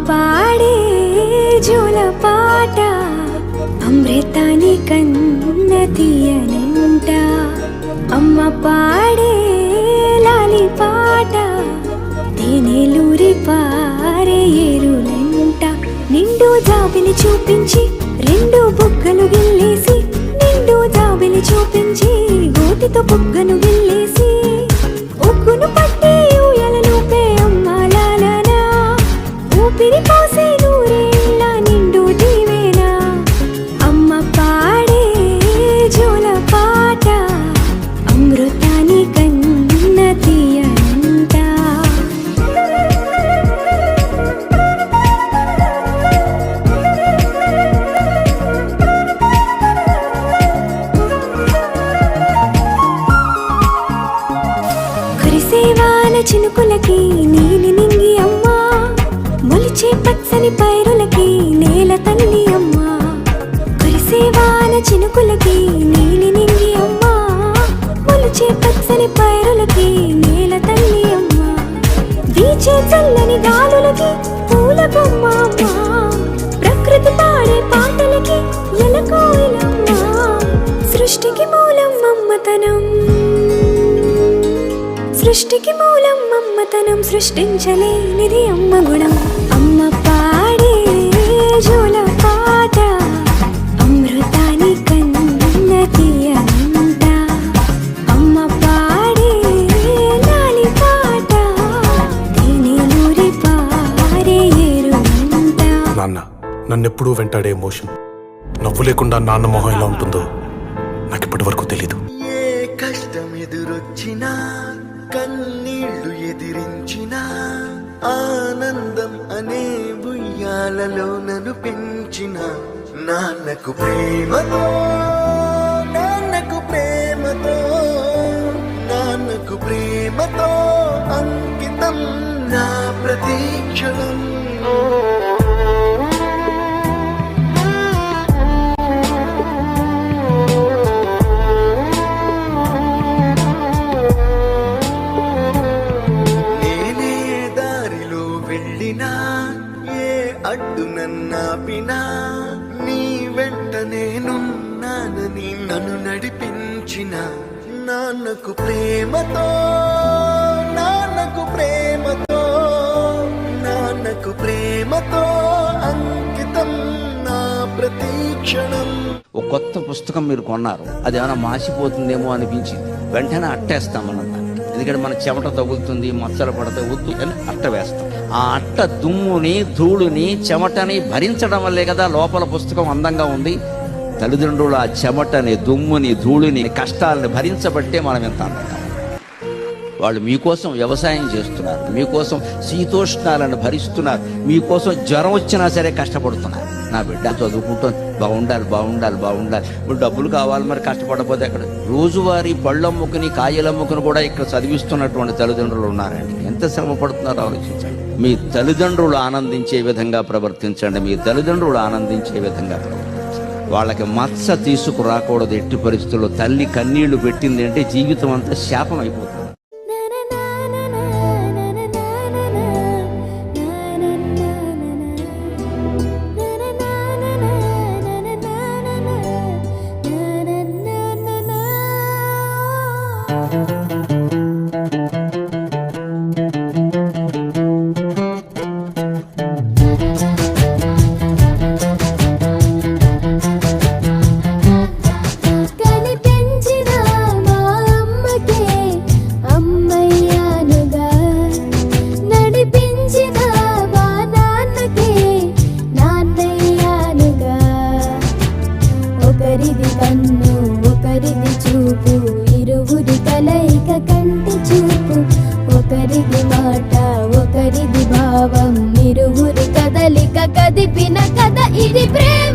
పాడే జోల పాట అమృతాని కన్న తీయనంట. అమ్మ పాడే లాలి పాట తేనెలూరి పారే ఏరులంట. నిండు జాబిలి చూపించి రెండు బుగ్గలు గిల్లేసి, నిండు జాబిలి చూపించి గోటితో బుగ్గను గిల్లేసి, ఉగ్గును పట్టి ఊయలలోపే అమ్మాలాలనా, ఊపిరి పోసే నూరేళ్ళ నిండు దీవేనా. అమ్మ పాడే జోల పాట అమృతాని కన్న తీయనంట. కురిసేవాన చినుకులకి నీలి నింగి అమ్మా, మొలిచే పచ్చని పైరులకి నేల తల్లి అమ్మా. కురిసేవాన చినుకులకి నీలి నింగి అమ్మా, మొలిచే పచ్చని పైరులకి నేల తల్లి అమ్మా. వీచే చల్లని గాలులకి పూల బొమ్మ అమ్మా, ప్రకృతి పాడే పాటలకి ఎలకోయిలమ్మా. సృష్టికి మూలం మమ్మతనం, సృష్టికి మూలం మమ్మతనం, సృష్టించలేనిది అమ్మ గుణం. అమ్మ పాడే జోల పాట అమృతాని కన్న తీయనంట. అమ్మ పాడే లాలి పాట తేనెలూరి పారే ఏరులంట. నాన్న నన్నెప్పుడూ వెంటాడే ఎమోషన్, నవ్వు లేకుండా నాన్న మొహం ఎలా ఉంటుందో నాకు ఇప్పటి వరకు తెలీదు. ఏ కష్టం ఎదురొచ్చినా, కన్నీళ్లు ఎదిరించినా, ఆనందం అనే ఉయ్యాలలో నన్ను పెంచిన నాన్నకు ప్రేమతో, నాన్నకు ప్రేమతో, నాన్నకు ప్రేమతో అంకితం నా ప్రతీక్షణం. ఏ అడ్డు నన్నాపినా, నీ వెంట నేనున్నానని నన్ను నడిపించిన నాన్నకు ప్రేమతో, నాన్నకు ప్రేమతో, నాన్నకు ప్రేమతో అంకితం నా ప్రతీక్షణం. ఒక కొత్త పుస్తకం మీరు కొన్నారు, అది ఏమైనా మాసిపోతుందేమో అనిపించింది, వెంటనే అట్టేస్తాం మనం. ఎందుకంటే మన చెమట తగులుతుంది, మచ్చలు పడితే వద్దు అని అట్ట వేస్తాం. ఆ అట్ట దుమ్ముని, ధూళిని, చెమటని భరించడం వల్లే కదా లోపల పుస్తకం అందంగా ఉంది. తల్లిదండ్రులు ఆ చెమటని, దుమ్ముని, ధూళిని, కష్టాలని భరించబట్టే మనం ఎంత అందంగా. వాళ్ళు మీకోసం వ్యవసాయం చేస్తున్నారు, మీకోసం శీతోష్ణాలను భరిస్తున్నారు, మీకోసం జ్వరం వచ్చినా సరే కష్టపడుతున్నారు. నా బిడ్డ చదువుకుంటుంది, బాగుండాలి బాగుండాలి బాగుండాలి. ఇప్పుడు డబ్బులు కావాలి, మరి కష్టపడకపోతే అక్కడ రోజువారీ పళ్ళమ్ముకుని కాయలమ్ముకుని కూడా ఇక్కడ చదివిస్తున్నటువంటి తల్లిదండ్రులు ఉన్నారండి. ఎంత శ్రమ పడుతున్నారో ఆలోచించండి. మీ తల్లిదండ్రులు ఆనందించే విధంగా ప్రవర్తించండి, మీ తల్లిదండ్రులు ఆనందించే విధంగా ప్రవర్తించండి. వాళ్ళకి మత్స తీసుకురాకూడదు ఎట్టి పరిస్థితుల్లో. తల్లి కన్నీళ్లు పెట్టింది అంటే జీవితం అంతా శాపం అయిపోతుంది. ఒకరిది కన్ను ఒకరిది చూపు, ఇరువురి కలయిక కంటి చూపు. ఒకరిది మాట ఒకరిది భావం, ఇరువురి కదలిక కదిపిన కథ ఇది ప్రేమ.